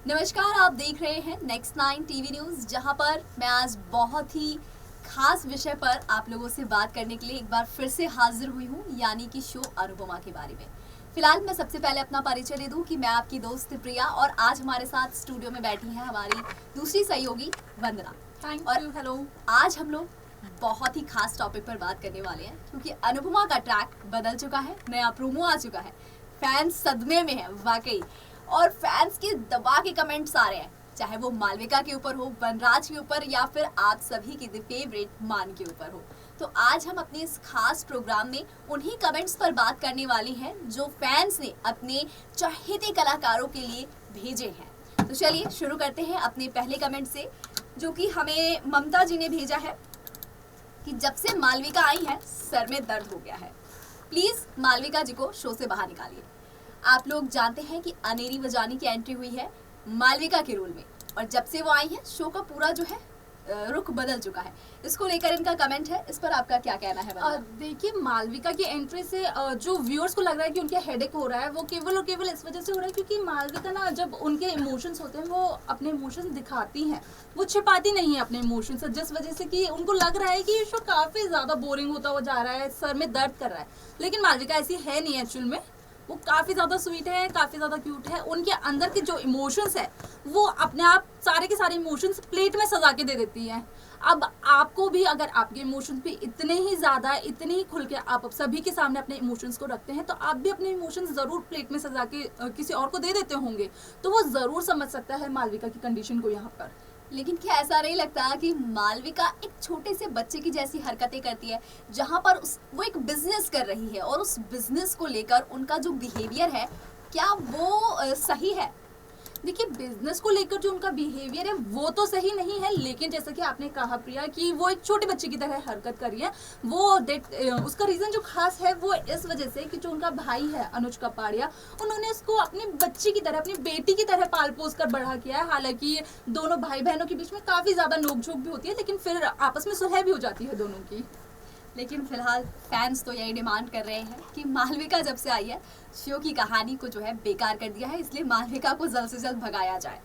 नमस्कार, आप देख रहे हैं नेक्स्ट 9 टीवी न्यूज़, जहां पर मैं आज बहुत ही खास विषय पर आप लोगों से बात करने के लिए एक बार फिर से हाजिर हुई हूं, यानी कि शो अनुपमा के बारे में। फिलहाल मैं सबसे पहले अपना परिचय दे दूं कि मैं आपकी दोस्त प्रिया और आज हमारे साथ स्टूडियो में बैठी है हमारी दूसरी सहयोगी वंदना। Thank you. हेलो। आज हम लोग बहुत ही खास टॉपिक पर बात करने वाले हैं, क्योंकि अनुपमा का ट्रैक बदल चुका है, नया प्रोमो आ चुका है, फैंस सदमे में है वाकई, और फैंस के दबा के कमेंट्स आ रहे हैं, चाहे वो मालविका के ऊपर हो, वनराज के ऊपर, या फिर आप सभी की फेवरेट मान के ऊपर हो। तो आज हम अपने इस खास प्रोग्राम में उन्हीं कमेंट्स पर बात करने वाली हैं जो फैंस ने अपने चहेते कलाकारों के लिए भेजे हैं। तो चलिए शुरू करते हैं अपने पहले कमेंट से, जो कि हमें ममता जी ने भेजा है कि जब से मालविका आई है सर में दर्द हो गया है, प्लीज मालविका जी को शो से बाहर निकालिए। आप लोग जानते हैं कि अनेरी वजानी की एंट्री हुई है मालविका के रोल में, और जब से वो आई है शो का पूरा जो है रुख बदल चुका है। इसको लेकर इनका कमेंट है, इस पर आपका क्या कहना है? देखिए, मालविका की एंट्री से जो व्यूअर्स को लग रहा है कि उनके हेडेक हो रहा है, वो केवल और केवल इस वजह से हो रहा है क्योंकि मालविका ना, जब उनके इमोशंस होते हैं वो अपने इमोशंस दिखाती हैं, वो छिपाती नहीं है अपने इमोशंस, जिस वजह से कि उनको लग रहा है कि ये शो काफी ज्यादा बोरिंग होता हुआ जा रहा है, सर में दर्द कर रहा है। लेकिन मालविका ऐसी है नहीं एक्चुअल में, वो काफ़ी ज़्यादा स्वीट है, काफ़ी ज़्यादा क्यूट है। उनके अंदर के जो इमोशंस है वो अपने आप सारे के सारे इमोशंस प्लेट में सजा के दे देती है। अब आपको भी, अगर आपके इमोशंस भी इतने ही ज़्यादा, इतने ही खुल के आप सभी के सामने अपने इमोशंस को रखते हैं, तो आप भी अपने इमोशंस ज़रूर प्लेट में सजा के किसी और को दे देते होंगे, तो वो ज़रूर समझ सकता है मालविका की कंडीशन को यहाँ पर। लेकिन क्या ऐसा नहीं लगता कि मालविका एक छोटे से बच्चे की जैसी हरकतें करती है, जहां पर वो एक बिजनेस कर रही है और उस बिजनेस को लेकर उनका जो बिहेवियर है, क्या वो सही है? देखिए, बिजनेस को लेकर जो उनका बिहेवियर है वो तो सही नहीं है, लेकिन जैसा कि आपने कहा प्रिया कि वो एक छोटे बच्चे की तरह हरकत कर रही है, वो उसका रीजन जो खास है वो इस वजह से कि जो उनका भाई है अनुज कपाड़िया, उन्होंने उसको अपनी बच्ची की तरह, अपनी बेटी की तरह पाल पोस कर बड़ा किया है। हालांकि दोनों भाई बहनों के बीच में काफी ज्यादा नोकझोंक भी होती है, लेकिन फिर आपस में सुलह भी हो जाती है दोनों की। लेकिन फिलहाल फैंस तो यही डिमांड कर रहे हैं कि मालविका जब से आई है शो की कहानी को जो है बेकार कर दिया है, इसलिए मालविका को जल्द से जल्द भगाया जाए।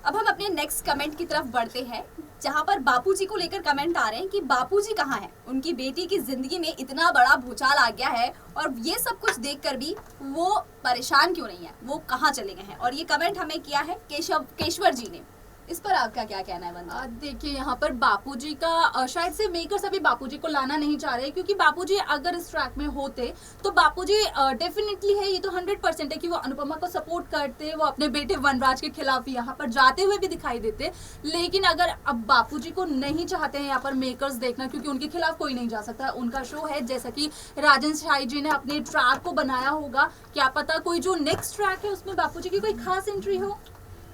अब हम अपने नेक्स्ट कमेंट की तरफ बढ़ते हैं, जहां पर बापूजी को लेकर कमेंट आ रहे हैं कि बापूजी कहाँ हैं? उनकी बेटी की जिंदगी में इतना बड़ा भूचाल आ गया है और ये सब कुछ देखकर भी वो परेशान क्यों नहीं है, वो कहाँ चले गए हैं? और ये कमेंट हमें किया है केशवर जी ने। इस पर आपका क्या कहना है वंदना? देखिए, यहाँ पर बापूजी का शायद से मेकर्स अभी बापूजी को लाना नहीं चाह रहे, क्योंकि बापूजी अगर इस ट्रैक में होते तो बापूजी डेफिनेटली है, ये तो 100% है कि वो अनुपमा को सपोर्ट करते, वो अपने बेटे वनराज के खिलाफ यहाँ पर जाते हुए भी दिखाई देते। लेकिन अगर अब बापूजी को नहीं चाहते हैं यहाँ पर मेकर्स देखना, क्योंकि उनके खिलाफ कोई नहीं जा सकता, उनका शो है, जैसा कि राजन शाही जी ने अपने ट्रैक को बनाया होगा, क्या पता कोई जो नेक्स्ट ट्रैक है उसमें बापूजी की कोई खास एंट्री हो।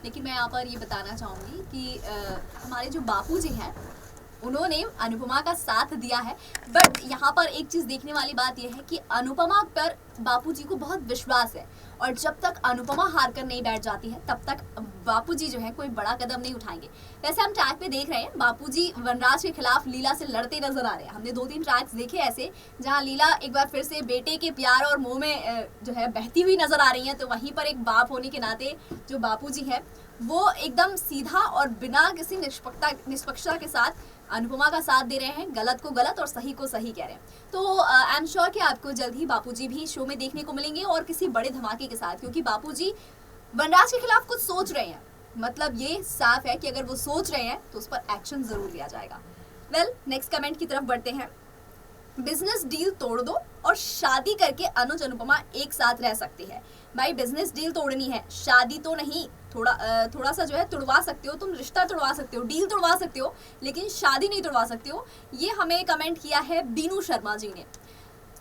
लेकिन मैं यहाँ पर ये बताना चाहूँगी कि हमारे जो बापूजी हैं उन्होंने अनुपमा का साथ दिया है, बट यहाँ पर एक चीज़ देखने वाली बात यह है कि अनुपमा पर बापूजी को बहुत विश्वास है, और जब तक अनुपमा हार कर नहीं बैठ जाती है तब तक बापूजी जो है कोई बड़ा कदम नहीं उठाएंगे। वैसे हम ट्रैक पे देख रहे हैं बापूजी वनराज के खिलाफ लीला से लड़ते नजर आ रहे हैं। हमने 2-3 ट्रैक्स देखे ऐसे जहाँ लीला एक बार फिर से बेटे के प्यार और मोह में जो है बहती हुई नजर आ रही है, तो वहीं पर एक बाप होने के नाते जो बापूजी है वो एकदम सीधा और बिना किसी निष्पक्षता के साथ अनुपमा का साथ दे रहे हैं, गलत को गलत और सही को सही कह रहे हैं। तो आई एम श्योर कि आपको जल्द ही बापूजी भी शो में देखने को मिलेंगे, और किसी बड़े धमाके के साथ, क्योंकि बापूजी वनराज के खिलाफ कुछ सोच रहे हैं। मतलब ये साफ है कि अगर वो सोच रहे हैं तो उस पर एक्शन जरूर लिया जाएगा। वेल, नेक्स्ट कमेंट की तरफ बढ़ते हैं। बिजनेस डील तोड़ दो और शादी करके अनुज अनुपमा एक साथ रह सकते हैं। भाई, बिजनेस डील तोड़नी है, शादी तो नहीं। थोड़ा सा जो है तुड़वा सकते हो, तुम रिश्ता तुड़वा सकते हो, डील तुड़वा सकते हो, लेकिन शादी नहीं तुड़वा सकते हो। ये हमें कमेंट किया है बीनू शर्मा जी ने।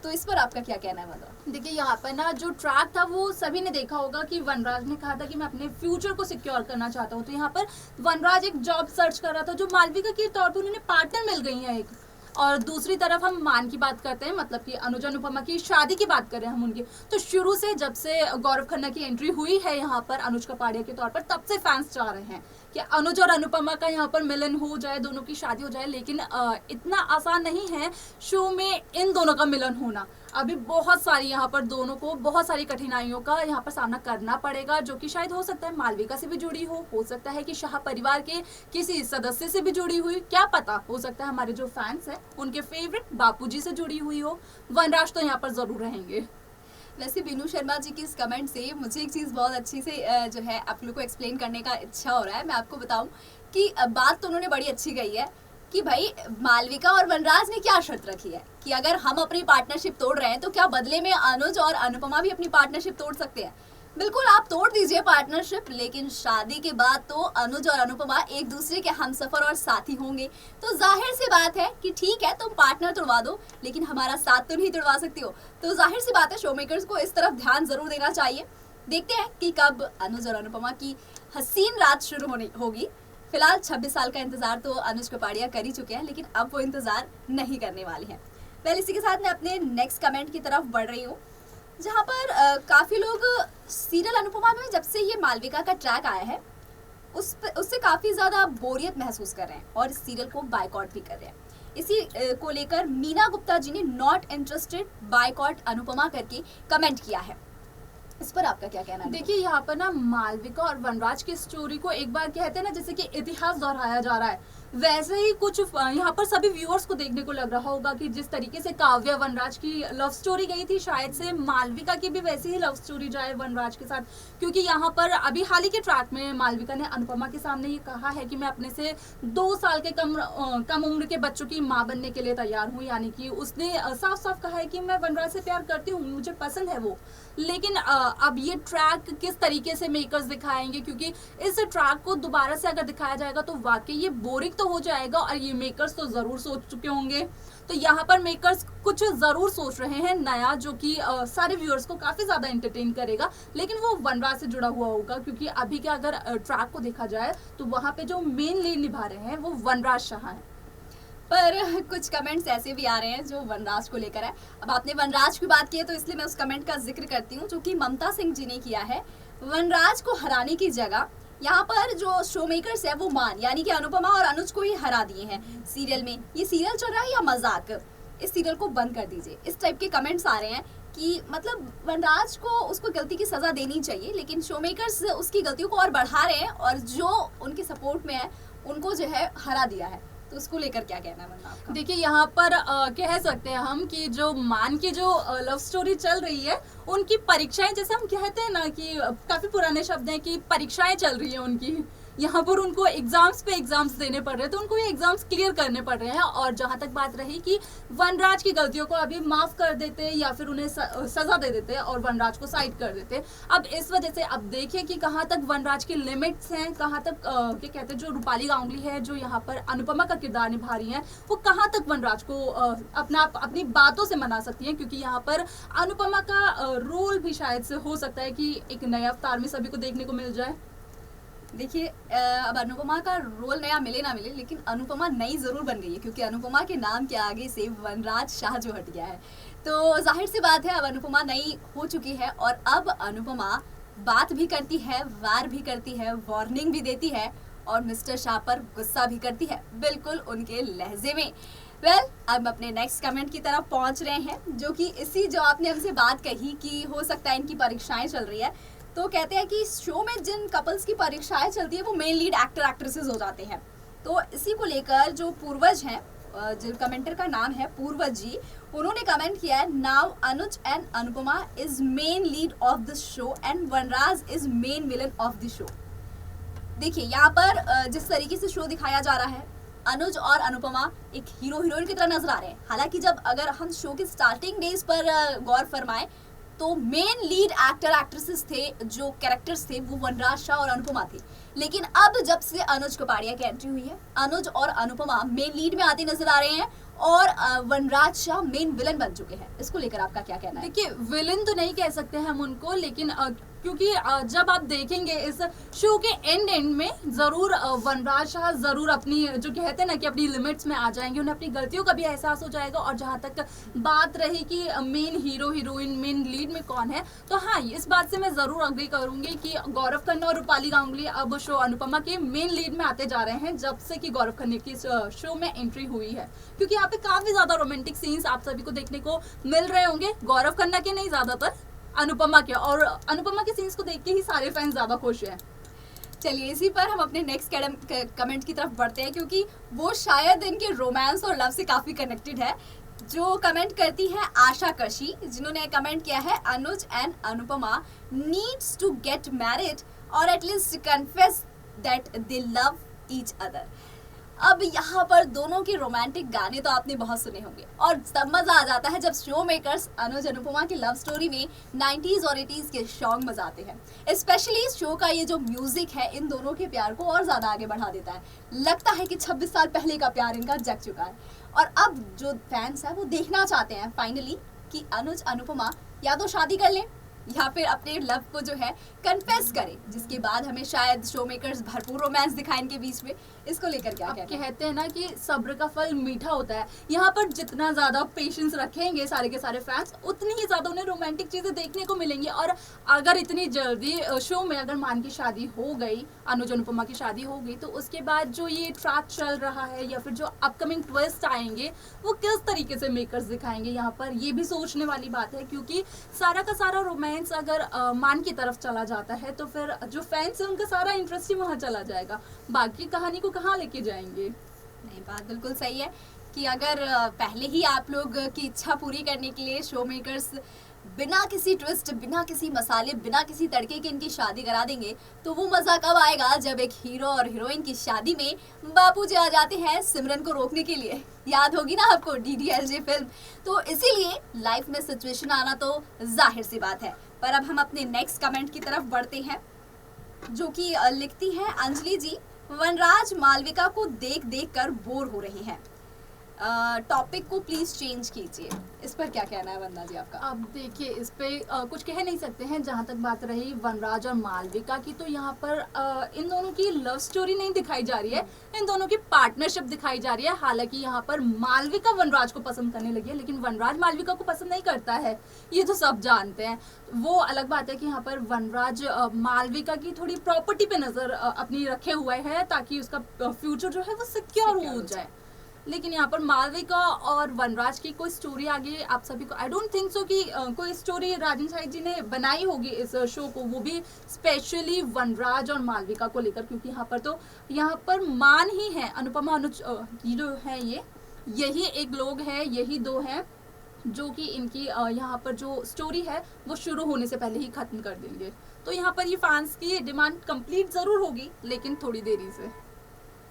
तो इस पर आपका क्या कहना है वंदना? देखिए, यहाँ पर ना जो ट्रैक था वो सभी ने देखा होगा कि वनराज ने कहा था कि मैं अपने फ्यूचर को सिक्योर करना चाहता हूँ, तो यहाँ पर वनराज एक जॉब सर्च कर रहा था, जो मालविका के तौर पर उन्हें पार्टनर मिल गई है एक। और दूसरी तरफ हम मान की बात करते हैं, मतलब कि अनुज अनुपमा की शादी की बात कर रहे हैं हम उनकी, तो शुरू से जब से गौरव खन्ना की एंट्री हुई है यहाँ पर अनुज कपाड़िया के तौर पर, तब से फैंस चाह रहे हैं कि अनुज और अनुपमा का यहाँ पर मिलन हो जाए, दोनों की शादी हो जाए, लेकिन इतना आसान नहीं है शो में इन दोनों का मिलन होना। अभी बहुत सारी यहाँ पर दोनों को बहुत सारी कठिनाइयों का यहाँ पर सामना करना पड़ेगा, जो कि शायद हो सकता है मालविका से भी जुड़ी हो सकता है कि शाह परिवार के किसी सदस्य से भी जुड़ी हुई, क्या पता, हो सकता है हमारे जो फैंस हैं उनके फेवरेट बापूजी से जुड़ी हुई हो। वनराज तो यहाँ पर जरूर रहेंगे। वैसे बिनू शर्मा जी की इस कमेंट से मुझे एक चीज़ बहुत अच्छी से जो है आप लोग को एक्सप्लेन करने का इच्छा हो रहा है। मैं आपको बताऊं कि बात तो उन्होंने बड़ी अच्छी कही है कि भाई मालविका और वनराज ने क्या शर्त रखी है कि अगर हम अपनी पार्टनरशिप तोड़ रहे हैं तो क्या बदले में अनुज और अनुपमा भी अपनी पार्टनरशिप तोड़ सकते हैं। बिल्कुल आप तोड़ दीजिए पार्टनरशिप, लेकिन शादी के बाद तो अनुज और अनुपमा एक दूसरे के हमसफर और साथी होंगे। तो जाहिर सी बात है कि ठीक है तुम पार्टनर तोड़वा दो, लेकिन हमारा साथ तो नहीं तोड़वा सकती हो। तो जाहिर सी बात है शो मेकर्स को इस तरफ ध्यान जरूर देना चाहिए। देखते हैं कि कब अनुज और अनुपमा की हसीन रात शुरू होगी। फिलहाल 26 साल का इंतजार तो अनुज कपाड़िया कर ही चुके हैं, लेकिन अब वो इंतजार नहीं करने वाले हैं। पहले इसी के साथ मैं अपने नेक्स्ट कमेंट की तरफ बढ़ रही हूँ, जहाँ पर काफ़ी लोग सीरियल अनुपमा में जब से ये मालविका का ट्रैक आया है उससे काफ़ी ज़्यादा बोरियत महसूस कर रहे हैं और इस सीरियल को बायकॉट भी कर रहे हैं। इसी को लेकर मीना गुप्ता जी ने नॉट इंटरेस्टेड बायकॉट अनुपमा करके कमेंट किया है। इस पर आपका क्या कहना है? देखिए यहाँ पर ना मालविका और वनराज की स्टोरी को एक बार कहते हैं ना जैसे कि इतिहास दोहराया जा रहा है, वैसे ही कुछ यहाँ पर सभी व्यूअर्स को देखने को लग रहा होगा कि जिस तरीके से काव्या वनराज की लव स्टोरी गई थी, शायद से मालविका की भी वैसी ही लव स्टोरी जाए वनराज के साथ। क्योंकि यहाँ पर अभी हाल ही के ट्रैक में मालविका ने अनुपमा के सामने ये कहा है कि मैं अपने से 2 साल के कम उम्र के बच्चों की माँ बनने के लिए तैयार हूँ। यानी कि उसने साफ साफ कहा है कि मैं वनराज से प्यार करती हूँ, मुझे पसंद है वो। लेकिन अब ये ट्रैक किस तरीके से मेकर्स दिखाएंगे, क्योंकि इस ट्रैक को दोबारा से अगर दिखाया जाएगा तो वाकई ये बोरिंग तो हो जाएगा और ये मेकर्स तो जरूर सोच चुके होंगे। तो यहाँ पर मेकर्स कुछ जरूर सोच रहे हैं नया, जो कि सारे व्यूअर्स को काफी ज्यादा एंटरटेन करेगा, लेकिन वो वनराज से जुड़ा हुआ होगा। क्योंकि अभी के अगर ट्रैक को देखा जाए तो वहाँ पे जो मेन लीड निभा रहे हैं वो वनराज शाह है। पर कुछ कमेंट्स ऐसे भी आ रहे हैं जो वनराज को लेकर है। अब आपने वनराज की बात की है तो इसलिए मैं उस कमेंट का जिक्र करती हूँ जो कि ममता सिंह जी ने किया है। वनराज को हराने की जगह यहाँ पर जो शो मेकर्स है वो मान यानी कि अनुपमा और अनुज को ही हरा दिए हैं सीरियल में। ये सीरियल चल रहा है या मजाक, इस सीरियल को बंद कर दीजिए। इस टाइप के कमेंट्स आ रहे हैं कि मतलब वनराज को उसको गलती की सजा देनी चाहिए, लेकिन शो मेकर्स उसकी गलतियों को और बढ़ा रहे हैं और जो उनके सपोर्ट में है उनको जो है हरा दिया है। तो उसको लेकर क्या कहना है वरना आपका? देखिए यहाँ पर कह सकते हैं हम कि जो मान की जो लव स्टोरी चल रही है उनकी परीक्षाएं, जैसे हम कहते हैं ना कि काफी पुराने शब्द हैं कि परीक्षाएं चल रही है उनकी, यहाँ पर उनको एग्जाम्स पे एग्जाम्स देने पड़ रहे हैं, तो उनको ये एग्जाम्स क्लियर करने पड़ रहे हैं। और जहाँ तक बात रही कि वनराज की गलतियों को अभी माफ कर देते या फिर उन्हें सजा दे देते और वनराज को साइड कर देते, अब इस वजह से अब देखिए कि कहाँ तक वनराज की लिमिट्स हैं, कहाँ तक क्या कहते हैं जो रूपाली गांगुली है जो यहाँ पर अनुपमा का किरदार निभा रही है, वो कहाँ तक वनराज को अपनी बातों से मना सकती है। क्योंकि यहाँ पर अनुपमा का रोल भी शायद से हो सकता है कि एक नए अवतार में सभी को देखने को मिल जाए। देखिए अब अनुपमा का रोल नया मिले ना मिले, लेकिन अनुपमा नई जरूर बन गई है क्योंकि अनुपमा के नाम के आगे से वनराज शाह जो हट गया है। तो जाहिर सी बात है अब अनुपमा नई हो चुकी है और अब अनुपमा बात भी करती है, वार भी करती है, वार्निंग भी देती है और मिस्टर शाह पर गुस्सा भी करती है, बिल्कुल उनके लहजे में। अब अपने नेक्स्ट कमेंट की तरफ पहुंच रहे हैं, जो कि इसी जो आपने हमसे बात कही कि हो सकता है इनकी परीक्षाएं चल रही है। तो कहते हैं कि शो में जिन कपल्स की परीक्षाएं चलती है वो मेन लीड एक्टर एक्ट्रेसेस हो जाते हैं। तो इसी को लेकर जो पूर्वज हैं, जिन कमेंटर का नाम है पूर्वज जी, उन्होंने कमेंट किया है, now Anuj and Anupama is main lead of the show and Vanraj is main villain of the show. देखिए यहाँ पर जिस तरीके से शो दिखाया जा रहा है, अनुज और अनुपमा एक हीरो हीरोइन की तरह नजर आ रहे हैं। हालांकि जब अगर हम शो के स्टार्टिंग डेज पर गौर फरमाएं तो मेन लीड एक्टर एक्ट्रेसेस थे, जो कैरेक्टर्स थे वो वनराज शाह और अनुपमा थे। लेकिन अब जब से अनुज कपाड़िया की एंट्री हुई है, अनुज और अनुपमा मेन लीड में आते नजर आ रहे हैं और वनराज शाह मेन विलन बन चुके हैं। इसको लेकर आपका क्या कहना है? देखिए विलन तो नहीं कह सकते हम उनको, लेकिन क्योंकि जब आप देखेंगे इस शो के एंड में जरूर वनराज शाह जरूर अपनी जो कहते हैं ना कि अपनी लिमिट्स में आ जाएंगे, उन्हें अपनी गलतियों का भी एहसास हो जाएगा। और जहाँ तक बात रही कि main hero heroine main lead में कौन है, तो हाँ इस बात से मैं जरूर अग्री करूंगी कि गौरव खन्ना और रूपाली गांगुली अब शो अनुपमा के मेन लीड में आते जा रहे हैं जब से कि गौरव खन्ना की शो में एंट्री हुई है। क्योंकि यहाँ पे काफी ज्यादा रोमांटिक सीन्स आप सभी को देखने को मिल रहे होंगे, गौरव खन्ना के नहीं ज्यादातर अनुपमा के, और अनुपमा के सीन्स को देख के ही सारे फैंस ज्यादा खुश हैं। चलिए इसी पर हम अपने नेक्स्ट कमेंट की तरफ बढ़ते हैं, क्योंकि वो शायद इनके रोमांस और लव से काफी कनेक्टेड है। जो कमेंट करती है आशा कशी, जिन्होंने कमेंट किया है Anuj and Anupama needs to get married और at least confess that they love each other. अब यहाँ पर दोनों के रोमांटिक गाने तो आपने बहुत सुने होंगे और तब मजा आ जाता है जब शो मेकर्स अनुज अनुपमा की लव स्टोरी में 90s और 80s के सॉन्ग बजाते हैं। स्पेशली इस शो का ये जो म्यूजिक है इन दोनों के प्यार को और ज्यादा आगे बढ़ा देता है। लगता है कि 26 साल पहले का प्यार इनका जग चुका है और अब जो फैंस है वो देखना चाहते हैं फाइनली कि अनुज अनुपमा या तो शादी कर लें या फिर अपने लव को जो है कन्फेस करें, जिसके बाद हमें शायद शो मेकर्स भरपूर रोमांस दिखाएं इनके बीच में। इसको लेकर क्या कहते हैं ना कि सब्र का फल मीठा होता है। यहाँ पर जितना ज्यादा पेशेंस रखेंगे सारे के सारे फैंस, उतनी ही ज्यादा उन्हें रोमांटिक चीजें देखने को मिलेंगी। और अगर इतनी जल्दी शो में अगर मान की शादी हो गई, अनुज अनुपमा की शादी हो गई, तो उसके बाद जो ये ट्रैक चल रहा है या फिर जो अपकमिंग ट्विस्ट आएंगे वो किस तरीके से मेकर्स दिखाएंगे, यहाँ पर ये भी सोचने वाली बात है। क्योंकि सारा का सारा रोमांस अगर मान की तरफ चला जाता है तो फिर जो फैंस है उनका सारा इंटरेस्ट ही वहां चला जाएगा, बाकी कहानी को कहाँ लेके जाएंगे। नहीं, बात बिल्कुल सही है कि अगर पहले ही आप लोग की इच्छा पूरी करने के लिए शो मेकर्स बिना किसी ट्विस्ट, बिना किसी मसाले, बिना किसी तड़के के इनकी शादी करा देंगे, तो वो मजा कब आएगा जब एक हीरो और हीरोइन की शादी में बापूजी आ जाते हैं सिमरन को रोकने के लिए। याद होगी ना आपको DDLJ फिल्म। तो इसीलिए लाइफ में सिचुएशन आना तो जाहिर सी बात है। पर अब हम अपने नेक्स्ट कमेंट की तरफ बढ़ते हैं, जो कि लिखती है अंजलि जी, वनराज मालविका को देख देख कर बोर हो रहे हैं, टॉपिक को प्लीज चेंज कीजिए। इस पर क्या कहना है वंदना जी आपका? अब देखिए इस पे कुछ कह नहीं सकते हैं। जहाँ तक बात रही वनराज और मालविका की, तो यहाँ पर इन दोनों की लव स्टोरी नहीं दिखाई जा रही है, इन दोनों की पार्टनरशिप दिखाई जा रही है। हालांकि यहाँ पर मालविका वनराज को पसंद करने लगी है, लेकिन वनराज मालविका को पसंद नहीं करता है, ये तो सब जानते हैं। वो अलग बात है कि यहाँ पर वनराज मालविका की थोड़ी प्रॉपर्टी पे नजर अपनी रखे हुए है ताकि उसका फ्यूचर जो है वो सिक्योर हो जाए। लेकिन यहाँ पर मालविका और वनराज की कोई स्टोरी आगे आप सभी को आई डोंट थिंक सो कि कोई स्टोरी राजन साहिब जी ने बनाई होगी इस शो को, वो भी स्पेशली वनराज और मालविका को लेकर। क्योंकि यहाँ पर मान ही है, अनुपमा अनुज जो है यही एक लोग हैं, यही दो हैं जो कि इनकी यहाँ पर जो स्टोरी है वो शुरू होने से पहले ही खत्म कर देंगे। तो यहाँ पर ये फैंस की डिमांड कंप्लीट जरूर होगी, लेकिन थोड़ी देरी से।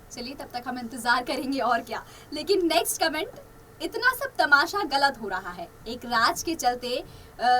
चलिए तब तक हम इंतजार करेंगे और क्या। लेकिन नेक्स्ट कमेंट, इतना सब तमाशा गलत हो रहा है। एक राज के चलते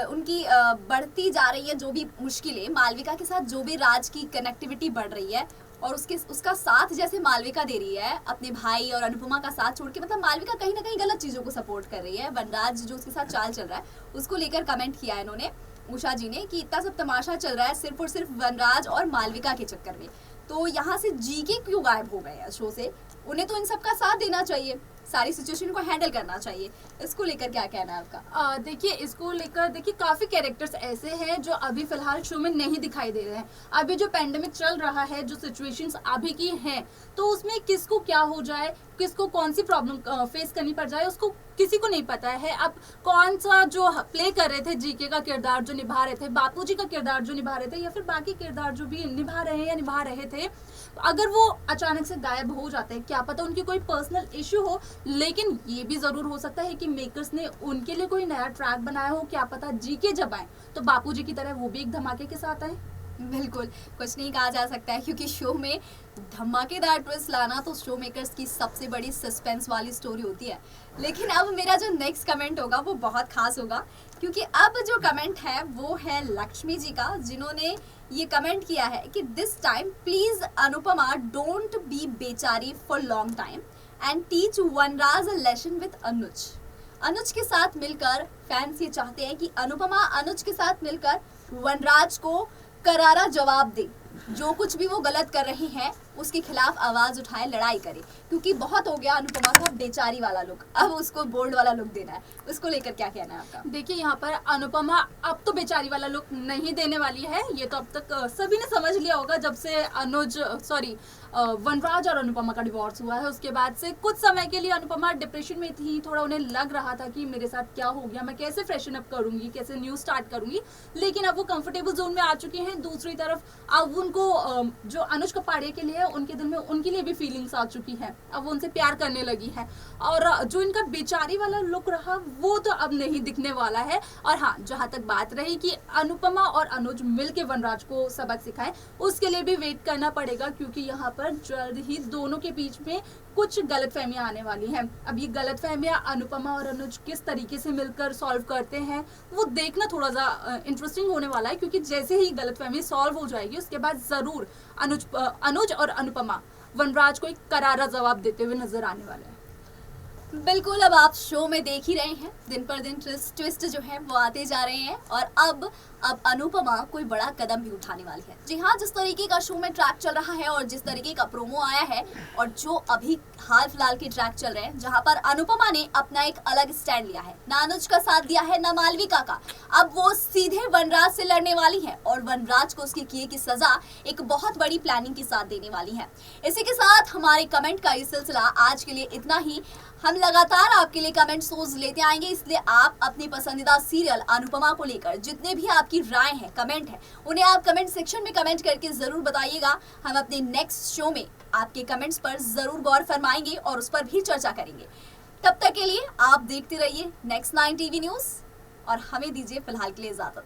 उनकी बढ़ती जा रही है जो भी मुश्किलें, मालविका के साथ जो भी राज की कनेक्टिविटी बढ़ रही है और उसका साथ जैसे मालविका दे रही है अपने भाई और अनुपमा का साथ छोड़ के, मतलब मालविका कहीं ना कहीं गलत चीजों को सपोर्ट कर रही है। वनराज जो उसके साथ चाल चल रहा है उसको लेकर कमेंट किया है इन्होंने, उषा जी ने, कि इतना सब तमाशा चल रहा है सिर्फ और सिर्फ वनराज और मालविका के चक्कर में। तो यहाँ से जीके क्यों गायब हो गए हैं शो से? उन्हें तो इन सब का साथ देना चाहिए, सारी सिचुएशन को हैंडल करना चाहिए। इसको लेकर क्या कहना है आपका? देखिए इसको लेकर देखिए काफी कैरेक्टर्स ऐसे हैं जो अभी फिलहाल शो में नहीं दिखाई दे रहे हैं। अभी जो पेंडेमिक चल रहा है, जो सिचुएशंस अभी की हैं, तो उसमें किसको क्या हो जाए, किसको कौन सी प्रॉब्लम फेस करनी पड़ जाए, उसको किसी को नहीं पता है। अब कौन सा जो प्ले कर रहे थे, जीके का किरदार जो निभा रहे थे, बापूजी का किरदार जो निभा रहे थे, या फिर बाकी किरदार जो भी निभा रहे हैं या निभा रहे थे, अगर वो अचानक से गायब हो जाते हैं, क्या पता उनकी कोई पर्सनल इश्यू हो। लेकिन ये भी जरूर हो सकता है कि मेकर्स ने उनके लिए कोई नया ट्रैक बनाया हो, क्या पता जीके जब आए तो बापूजी की तरह वो भी एक धमाके के साथ आए। बिल्कुल कुछ नहीं कहा जा सकता है, क्योंकि शो में धमाकेदार ट्विस्ट लाना तो शो मेकर्स की सबसे बड़ी सस्पेंस वाली स्टोरी होती है। लेकिन अब मेरा जो नेक्स्ट कमेंट होगा वो बहुत खास होगा, क्योंकि अब जो कमेंट है वो है लक्ष्मी जी का, जिन्होंने ये कमेंट किया है कि this time please Anupama don't be बेचारी for long time and teach Vanraj a lesson with Anuj. Anuj के साथ मिलकर फैंस ये चाहते हैं कि अनुपमा अनुज के साथ मिलकर वनराज को करारा जवाब दे, जो कुछ भी वो गलत कर रही हैं उसके खिलाफ आवाज उठाए, लड़ाई करे, क्योंकि बहुत हो गया अनुपमा का बेचारी वाला लुक, अब उसको बोल्ड वाला लुक देना है। उसको लेकर क्या कहना है आपका? देखिए यहाँ पर अनुपमा अब तो बेचारी वाला लुक नहीं देने वाली है, ये तो अब तक सभी ने समझ लिया होगा। जब से वनराज और अनुपमा का डिवोर्स हुआ है, उसके बाद से कुछ समय के लिए अनुपमा डिप्रेशन में थी, थोड़ा उन्हें लग रहा था कि मेरे साथ क्या हो गया, मैं कैसे फ्रेशन अप करूंगी, कैसे न्यू स्टार्ट करूंगी, लेकिन अब वो कंफर्टेबल जोन में आ चुकी हैं। दूसरी तरफ अब उनको जो अनुज कपाड़िया के लिए उनके दिल में उनके लिए भी फीलिंग्स आ चुकी है, अब वो उनसे प्यार करने लगी है, और जो इनका बेचारी वाला लुक रहा वो तो अब नहीं दिखने वाला है। और हाँ, जहाँ तक बात रही कि अनुपमा और अनुज मिलके वनराज को सबक सिखाएं, उसके लिए भी वेट करना पड़ेगा, क्योंकि यहाँ पर जल्द ही दोनों के बीच में कुछ गलतफहमियां आने वाली हैं। अब ये गलतफहमियां अनुपमा और अनुज किस तरीके से मिलकर सॉल्व करते हैं वो देखना थोड़ा सा इंटरेस्टिंग होने वाला है, क्योंकि जैसे ही गलतफहमी सॉल्व हो जाएगी उसके बाद जरूर अनुज और अनुपमा वनराज को एक करारा जवाब देते हुए नजर आने वाले हैं। बिल्कुल, अब आप शो में देख ही रहे हैं, दिन पर दिन ट्विस्ट जो है वो आते जा रहे हैं, और अब अनुपमा कोई बड़ा कदम भी उठाने वाली है। जी हाँ, जिस तरीके का शो में ट्रैक चल रहा है और जिस तरीके का प्रोमो आया है और जो अभी हाल फिलहाल के ट्रैक चल रहे हैं, जहाँ पर अनुपमा ने अपना एक अलग स्टैंड लिया है, ना अनुज का साथ दिया है ना मालविका का, अब वो सीधे वनराज से लड़ने वाली है और वनराज को उसके किए की सजा एक बहुत बड़ी प्लानिंग के साथ देने वाली है। इसी के साथ हमारे कमेंट का ये सिलसिला आज के लिए इतना ही। हम लगातार आपके लिए कमेंट सोच लेते आएंगे, इसलिए आप अपनी पसंदीदा सीरियल अनुपमा को लेकर जितने भी आपकी राय है, कमेंट है, उन्हें आप कमेंट सेक्शन में कमेंट करके जरूर बताइएगा। हम अपने नेक्स्ट शो में आपके कमेंट्स पर जरूर गौर फरमाएंगे और उस पर भी चर्चा करेंगे। तब तक के लिए आप देखते रहिए नेक्स्ट 9 टीवी न्यूज और हमें दीजिए फिलहाल के लिए इजाजत।